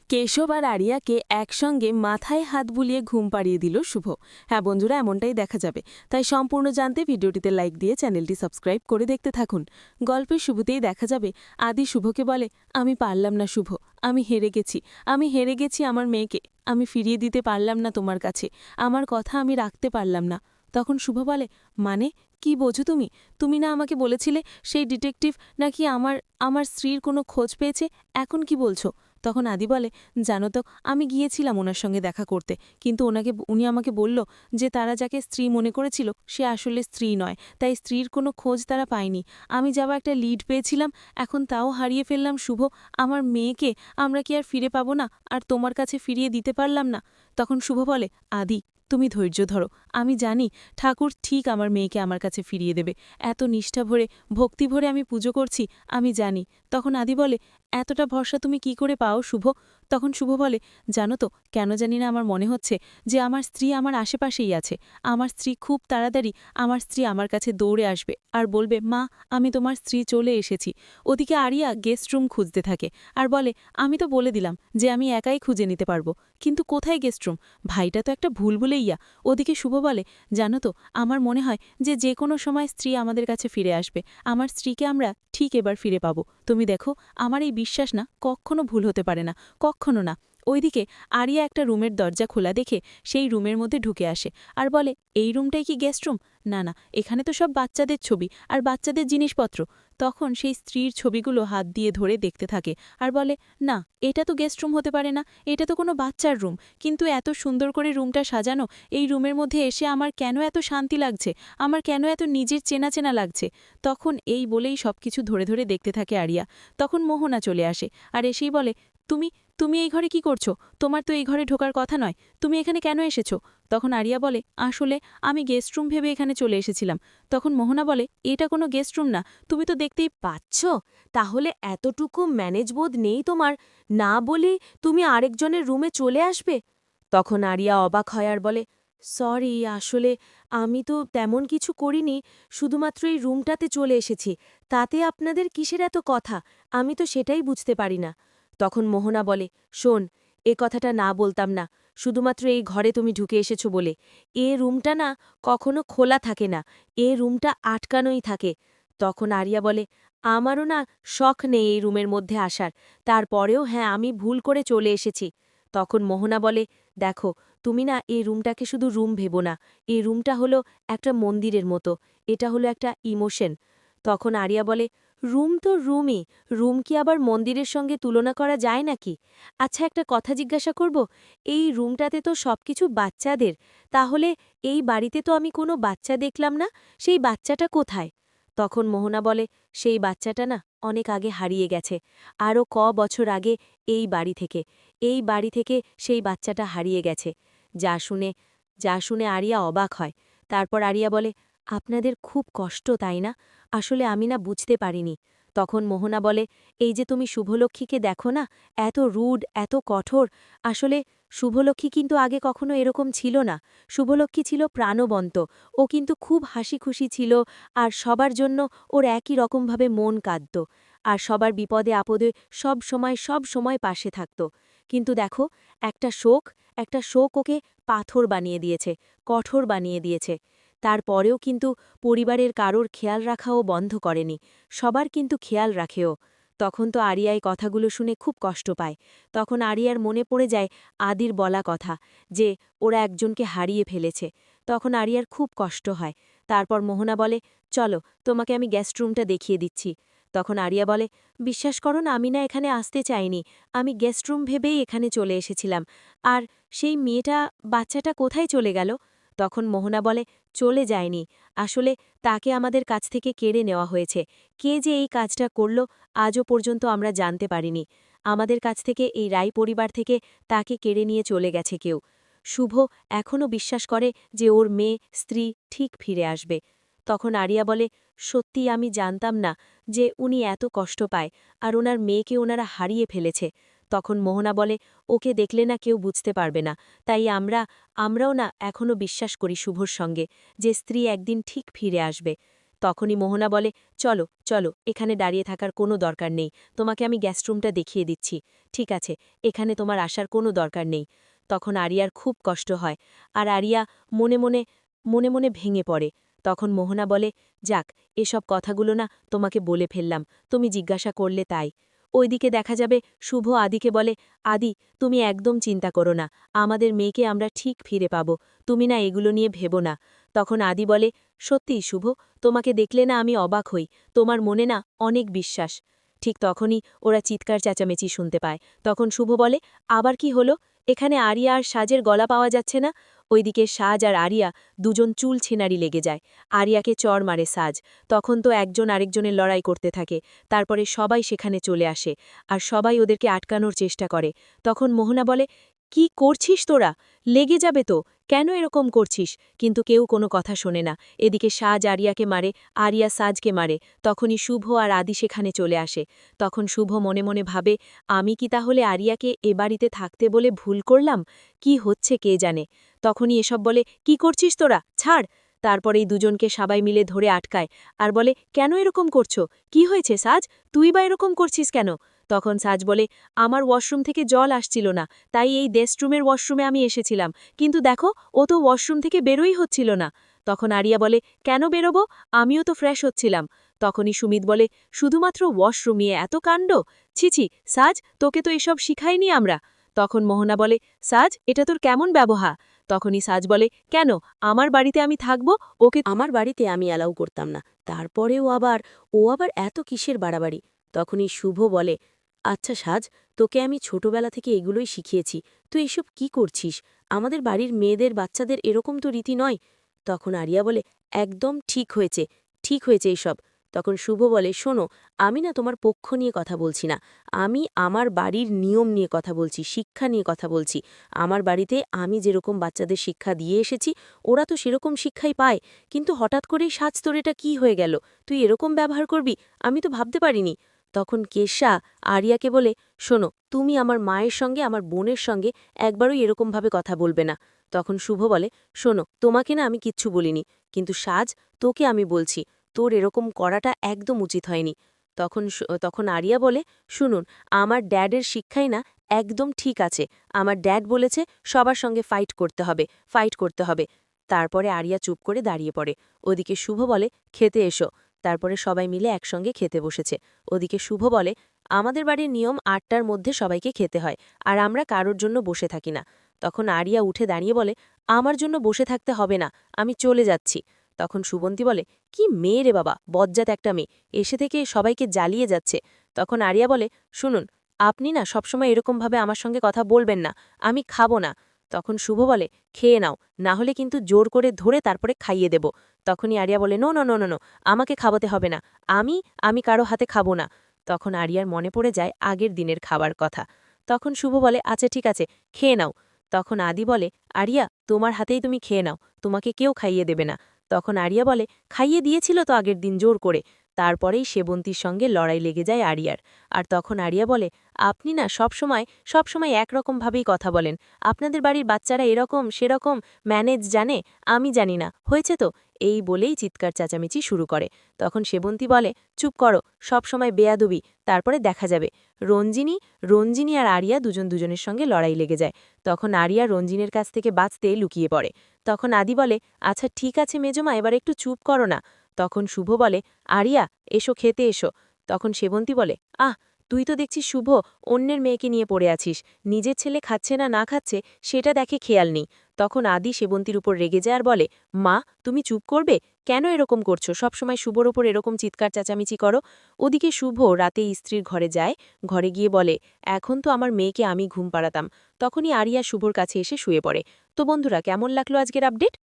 কেশব আর আরিয়াকে একসঙ্গে মাথায় হাত বুলিয়ে ঘুম পাড়িয়ে দিল শুভ। হ্যাঁ বন্ধুরা, এমনটাই দেখা যাবে। তাই সম্পূর্ণ জানতে ভিডিওটিতে লাইক দিয়ে চ্যানেলটি সাবস্ক্রাইব করে দেখতে থাকুন। গল্পের শুরুতেই দেখা যাবে আদি শুভকে বলে, আমি পারলাম না শুভ, আমি হেরে গেছি। আমি হেরে গেছি আমার মেয়েকে। আমি ফিরিয়ে দিতে পারলাম না তোমার কাছে। আমার কথা আমি রাখতে পারলাম না। তখন শুভ বলে, মানে কি বোঝো তুমি? তুমি না আমাকে বলেছিলে সেই ডিটেকটিভ নাকি আমার আমার স্ত্রীর কোনো খোঁজ পেয়েছে? এখন কি বলছো? তখন আদি বলে, জানো তো, আমি গিয়েছিলাম ওনার সঙ্গে দেখা করতে, কিন্তু উনি আমাকে বলল যে তারা যাকে স্ত্রী মনে করেছিল সে আসলে স্ত্রী নয়, তাই স্ত্রীর কোনো খোঁজ তারা পায়নি। আমি যাওয়া একটা লিড পেয়েছিলাম, এখন তাও হারিয়ে ফেললাম শুভ। আমার মেয়েকে আমরা কি আর ফিরে পাবো না? আর তোমার কাছে ফিরিয়ে দিতে পারলাম না। তখন শুভ বলে, আদি তুমি ধৈর্য ধরো, আমি জানি ঠাকুর ঠিক আমার মেয়েকে আমার কাছে ফিরিয়ে দেবে। এত নিষ্ঠা ভরে ভক্তি ভরে আমি পুজো করছি, আমি জানি। তখন আদি বলে, এতটা ভরসা তুমি কি করে পাও শুভ? তখন শুভ বলে, জানো তো, কেন জানি না আমার মনে হচ্ছে যে আমার স্ত্রী আমার আশেপাশেই আছে। আমার স্ত্রী খুব তাড়াতাড়ি আমার স্ত্রী আমার কাছে দৌড়ে আসবে আর বলবে, মা আমি তোমার স্ত্রী চলে এসেছি। ওদিকে আরিয়া গেস্ট রুম খুঁজতে থাকে আর বলে, আমি তো বলে দিলাম যে আমি একাই খুঁজে নিতে পারবো, কিন্তু কোথায় গেস্ট রুম? ভাইটা তো একটা ভুল বলেইয়া। ওদিকে শুভ বলে, জানো তো, আমার মনে হয় যে যে কোনো সময় স্ত্রী আমাদের কাছে ফিরে আসবে। আমার স্ত্রীকে আমরা ঠিক এবার ফিরে পাবো। তুমি দেখো, আমার এই বিশ্বাস না কখনো ভুল হতে পারে না, কখনো না। ওইদিকে আরিয়া একটা রুমের দরজা খোলা দেখে সেই রুমের মধ্যে ঢুকে আসে আর বলে, এই রুমটাই কি গেস্ট রুম? না না, এখানে তো সব বাচ্চাদের ছবি আর বাচ্চাদের জিনিসপত্র। তখন সেই স্ত্রীর ছবিগুলো হাত দিয়ে ধরে দেখতে থাকে আর বলে, না, এটা তো গেস্ট রুম হতে পারে না, এটা তো কোনো বাচ্চার রুম। কিন্তু এত সুন্দর করে রুমটা সাজানো, এই রুমের মধ্যে এসে আমার কেন এত শান্তি লাগছে, আমার কেন এত নিজের চেনা চেনা লাগছে। তখন এই বলেই সবকিছু ধরে ধরে দেখতে থাকে আরিয়া। তখন মোহনা চলে আসে আর এসেই বলে, তুমি তুমি এই ঘরে কি করছো? তোমার তো এই ঘরে ঢোকার কথা নয়, তুমি এখানে কেন এসেছো? তখন আরিয়া বলে, আসলে আমি গেস্ট রুম ভেবে এখানে চলে এসেছিলাম। তখন মোহনা বলে, এটা কোনো গেস্ট রুম না, তুমি তো দেখতেই পাচ্ছ। তাহলে এতটুকু ম্যানেজবোধ নেই তোমার? না বলেই তুমি আরেকজনের রুমে চলে আসবে? তখন আরিয়া অবাক হয় আর বলে, সরি, আসলে আমি তো তেমন কিছু করিনি, শুধুমাত্র এই রুমটাতে চলে এসেছি। তাতে আপনাদের কিসের এত কথা? আমি তো সেটাই বুঝতে পারি না। তখন মোহনা বলে, শোন, এ কথাটা না বলতাম না, শুধুমাত্র এই ঘরে তুমি ঢুকে এসেছো বলে। এ রুমটা না কখনো খোলা থাকে না, এ রুমটা আটকানোই থাকে। তখন আরিয়া বলে, আমারও না শখ নেই এই রুমের মধ্যে আসার, তারপরেও হ্যাঁ আমি ভুল করে চলে এসেছি। তখন মোহনা বলে, দেখো, তুমি না এই রুমটাকে শুধু রুম ভেবো না, এই রুমটা হলো একটা মন্দিরের মতো, এটা হলো একটা ইমোশন। তখন আরিয়া বলে, রুম তো রুমই, রুম কি আবার মন্দিরের সঙ্গে তুলনা করা যায় নাকি? আচ্ছা, একটা কথা জিজ্ঞাসা করব, এই রুমটাতে তো সবকিছু বাচ্চাদের, তাহলে এই বাড়িতে তো আমি কোনো বাচ্চা দেখলাম না, সেই বাচ্চাটা কোথায়? তখন মোহনা বলে, সেই বাচ্চাটা না অনেক আগে হারিয়ে গেছে, আরও বছর আগে এই বাড়ি থেকে সেই বাচ্চাটা হারিয়ে গেছে। যা শুনে যা শুনে আরিয়া অবাক হয়। তারপর আরিয়া বলে, আপনাদের খুব কষ্ট তাই না? আসলে আমি না বুঝতে পারিনি। তখন মোহনা বলে, এই যে তুমি শুভলক্ষ্মীকে দেখো না, এত রুড, এত কঠোর। আসলে শুভলক্ষ্মী কিন্তু আগে কখনো এরকম ছিল না। শুভলক্ষ্মী ছিল প্রাণবন্ত, ও কিন্তু খুব হাসি খুশি ছিল, আর সবার জন্য ওর একই রকমভাবে মন কাঁদত, আর সবার বিপদে আপদে সব সময় পাশে থাকত। কিন্তু দেখো, একটা শোক ওকে পাথর বানিয়ে দিয়েছে, কঠোর বানিয়ে দিয়েছে। তারপরেও কিন্তু পরিবারের কারোর খেয়াল রাখাও বন্ধ করেনি, সবার কিন্তু খেয়াল রাখেও। তখন তো আরিয়া এই কথাগুলো শুনে খুব কষ্ট পায়। তখন আরিয়ার মনে পড়ে যায় আদির বলা কথা, যে ওরা একজনকে হারিয়ে ফেলেছে। তখন আরিয়ার খুব কষ্ট হয়। তারপর মোহনা বলে, চলো, তোমাকে আমি গেস্ট রুমটা দেখিয়ে দিচ্ছি। তখন আরিয়া বলে, বিশ্বাস করো না, আমি না এখানে আসতে চাইনি, আমি গেস্ট রুম ভেবেই এখানে চলে এসেছিলাম। আর সেই বাচ্চাটা কোথায় চলে গেল? তখন মোহনা বলে, চলে যায়নি, আসলে তাকে আমাদের কাছ থেকে কেড়ে নেওয়া হয়েছে। কে যে এই কাজটা করল আজও পর্যন্ত আমরা জানতে পারিনি। আমাদের কাছ থেকে, এই রায় পরিবার থেকে তাকে কেড়ে নিয়ে চলে গেছে কেউ। শুভ এখনও বিশ্বাস করে যে ওর মেয়ে, স্ত্রী ঠিক ফিরে আসবে। তখন আরিয়া বলে, সত্যি আমি জানতাম না যে উনি এত কষ্ট পায়, আর ওনার মেয়েকে ওনারা হারিয়ে ফেলেছে। তখন মোহনা বলে, ওকে দেখলে না কেউ বুঝতে পারবে না, তাই আমরাও না এখনও বিশ্বাস করি শুভর সঙ্গে, যে স্ত্রী একদিন ঠিক ফিরে আসবে। তখনই মোহনা বলে, চলো চলো, এখানে দাঁড়িয়ে থাকার কোনো দরকার নেই, তোমাকে আমি গেস্টরুমটা দেখিয়ে দিচ্ছি। ঠিক আছে, এখানে তোমার আসার কোনো দরকার নেই। তখন আরিয়ার খুব কষ্ট হয়, আর আরিয়া মনে মনে মনে মনে ভেঙে পড়ে। তখন মোহনা বলে, যাক, এসব কথাগুলো না তোমাকে বলে ফেললাম, তুমি জিজ্ঞাসা করলে তাই। ওইদিকে দেখা যাবে শুভ আদিকে বলে, আদি, তুমি একদম চিন্তা করো না, আমাদের মেয়েকে আমরা ঠিক ফিরে পাব, তুমি না এগুলো নিয়ে ভেবো না। তখন আদি বলে, সত্যিই শুভ, তোমাকে দেখলে না আমি অবাক হই, তোমার মনে না অনেক বিশ্বাস। ঠিক তখনই ওরা চিৎকার চেঁচামেচি শুনতে পায়। তখন শুভ বলে, আবার কি হলো? এখানে আরিয়া আর সাজের গলা পাওয়া যাচ্ছে না। ওইদিকে সাজ আর আরিয়া দুজন চুল ছিনারি লেগে যায়। আরিয়াকে চড় মারে সাজ। তখন তো একজন আরেকজনের লড়াই করতে থাকে। তারপরে সবাই সেখানে চলে আসে, আর সবাই ওদেরকে আটকানোর চেষ্টা করে। তখন মোহনা বলে, কি করছিস তোরা? লেগে যাবে তো, কেন এরকম করছিস? কিন্তু কেউ কোনো কথা শোনে না। এদিকে সাজ আরিয়াকে মারে, আরিয়া সাজকে মারে। তখনই শুভ আর আদি সেখানে চলে আসে। তখন শুভ মনে মনে ভাবে, আমি কি তাহলে আরিয়াকে এ বাড়িতে থাকতে বলে ভুল করলাম? কি হচ্ছে কে জানে। তখনই এসব বলে, কি করছিস তোরা, ছাড়। তারপরেই দুজনকে সবাই মিলে ধরে আটকায়, আর বলে, কেন এরকম করছো? কি হয়েছে সাজ, তুই বা এরকম করছিস কেন? তখন সাজ বলে, আমার ওয়াশরুম থেকে জল আসছিল না, তাই এই গেস্টরুমের ওয়াশরুমে আমি এসেছিলাম, কিন্তু দেখো, ও তো ওয়াশরুম থেকে বেরোই হচ্ছিল না। তখন আরিয়া বলে, কেন বেরোবো, আমিও তো ফ্রেশ হচ্ছিলাম। তখনই সুমিত বলে, শুধুমাত্র ওয়াশরুম নিয়ে এত কাণ্ড? ছিছি সাজ, তোকে তো এসব শিখাইনি আমরা। তখন মোহনা বলে, সাজ, এটা তোর কেমন ব্যবহার? তখনই সাজ বলে, কেন, আমার বাড়িতে আমি থাকবো, ওকে আমার বাড়িতে আমি অ্যালাউ করতাম না, তারপরেও ও আবার এত কিসের বাড়াবাড়ি। তখনই শুভ বলে, আচ্ছা সাজ, তোকে আমি ছোটবেলা থেকে এগুলোই শিখিয়েছি, তুই এসব কি করছিস? আমাদের বাড়ির মেয়েদের বাচ্চাদের এরকম তো রীতি নয়। তখন আরিয়া বলে, একদম ঠিক হয়েছে, ঠিক হয়েছে এইসব। তখন শুভ বলে, শোনো, আমি না তোমার পক্ষ নিয়ে কথা বলছি না, আমি আমার বাড়ির নিয়ম নিয়ে কথা বলছি, শিক্ষা নিয়ে কথা বলছি। আমার বাড়িতে আমি যেরকম বাচ্চাদের শিক্ষা দিয়ে এসেছি, ওরা তো সেরকম শিক্ষাই পায়। কিন্তু হঠাৎ করেই সাজ, তোর এটা কী হয়ে গেল? তুই এরকম ব্যবহার করবি? আমি তো ভাবতে পারিনি। তখন কেশা আরিয়াকে বলে, শোনো, তুমি আমার মায়ের সঙ্গে, আমার বোনের সঙ্গে একবারই এরকমভাবে কথা বলবে না। তখন শুভ বলে, শোনো, তোমাকে না আমি কিচ্ছু বলিনি, কিন্তু সাজ, তোকে আমি বলছি, তোর এরকম করাটা একদম উচিত হয়নি। তখন আরিয়া বলে, শুনুন, আমার ড্যাডের শিক্ষাই না একদম ঠিক আছে। আমার ড্যাড বলেছে সবার সঙ্গে ফাইট করতে হবে, ফাইট করতে হবে। তারপরে আরিয়া চুপ করে দাঁড়িয়ে পড়ে। ওদিকে শুভ বলে, খেতে এসো। তারপরে সবাই মিলে একসঙ্গে খেতে বসেছে। ওদিকে শুভ বলে, আমাদের বাড়ির নিয়ম ৮টার মধ্যে সবাইকে খেতে হয়, আর আমরা কারোর জন্য বসে থাকি না। তখন আরিয়া উঠে দাঁড়িয়ে বলে, আমার জন্য বসে থাকতে হবে না, আমি চলে যাচ্ছি। তখন সুবন্তী বলে, কি মেয়ে রে বাবা, বজ্জাত একটা মেয়ে, এসে থেকে সবাইকে জ্বালিয়ে যাচ্ছে। তখন আরিয়া বলে, শুনুন, আপনি না সবসময় এরকমভাবে আমার সঙ্গে কথা বলবেন না, আমি খাবো না। তখন শুভ বলে, খেয়ে নাও, না হলে কিন্তু জোর করে ধরে তারপরে খাইয়ে দেব। তখনই আরিয়া বলে, no no no no no, আমাকে খাওয়াতে হবে না, আমি আমি কারো হাতে খাবো না। তখন আরিয়ার মনে পড়ে যায় আগের দিনের খাবার কথা। তখন শুভ বলে, আচ্ছা ঠিক আছে, খেয়ে নাও। তখন আদি বলে, আরিয়া, তোমার হাতেই তুমি খেয়ে নাও, তোমাকে কেউ খাইয়ে দেবে না। তখন আরিয়া বলে, খাইয়ে দিয়েছিল তো আগের দিন জোর করে। তারপরেই সেবন্তীর সঙ্গে লড়াই লেগে যায় আরিয়ার। আর তখন আরিয়া বলে, আপনি না সবসময় একরকমভাবেই কথা বলেন, আপনাদের বাড়ির বাচ্চারা এরকম সেরকম ম্যানেজ জানে, আমি জানি না, হয়েছে তো। এই বলেই চিৎকার চেঁচামেচি শুরু করে। তখন সেবন্তী বলে, চুপ করো, সবসময় বেয়াদবি, তারপরে দেখা যাবে। রঞ্জিনী আর আরিয়া দুজন দুজনের সঙ্গে লড়াই লেগে যায়। তখন আরিয়া রঞ্জিনের কাছ থেকে বাঁচতে লুকিয়ে পড়ে। তখন আদি বলে, আচ্ছা ঠিক আছে মেজমা, এবার একটু চুপ করো না। তখন শুভ বলে, আরিয়া, এসো খেতে এসো। তখন সেবন্তী বলে, আহ, তুই তো দেখছিস শুভ, অন্যের মেয়েকে নিয়ে পড়ে আছিস, নিজের ছেলে খাচ্ছে না না খাচ্ছে সেটা দেখে খেয়াল নেই। তখন আদি সেবন্তীর উপর রেগে যায় আর বলে, মা, তুমি চুপ করবে? কেন এরকম করছো, সবসময় শুভর ওপর এরকম চিৎকার চেঁচামেচি করো? ওদিকে শুভ রাতে স্ত্রীর ঘরে যায়, ঘরে গিয়ে বলে, এখন তো আমার মেয়েকে আমি ঘুম পাড়াতাম। তখনই আরিয়া শুভর কাছে এসে শুয়ে পড়ে। তো বন্ধুরা, কেমন লাগলো আজকের আপডেট?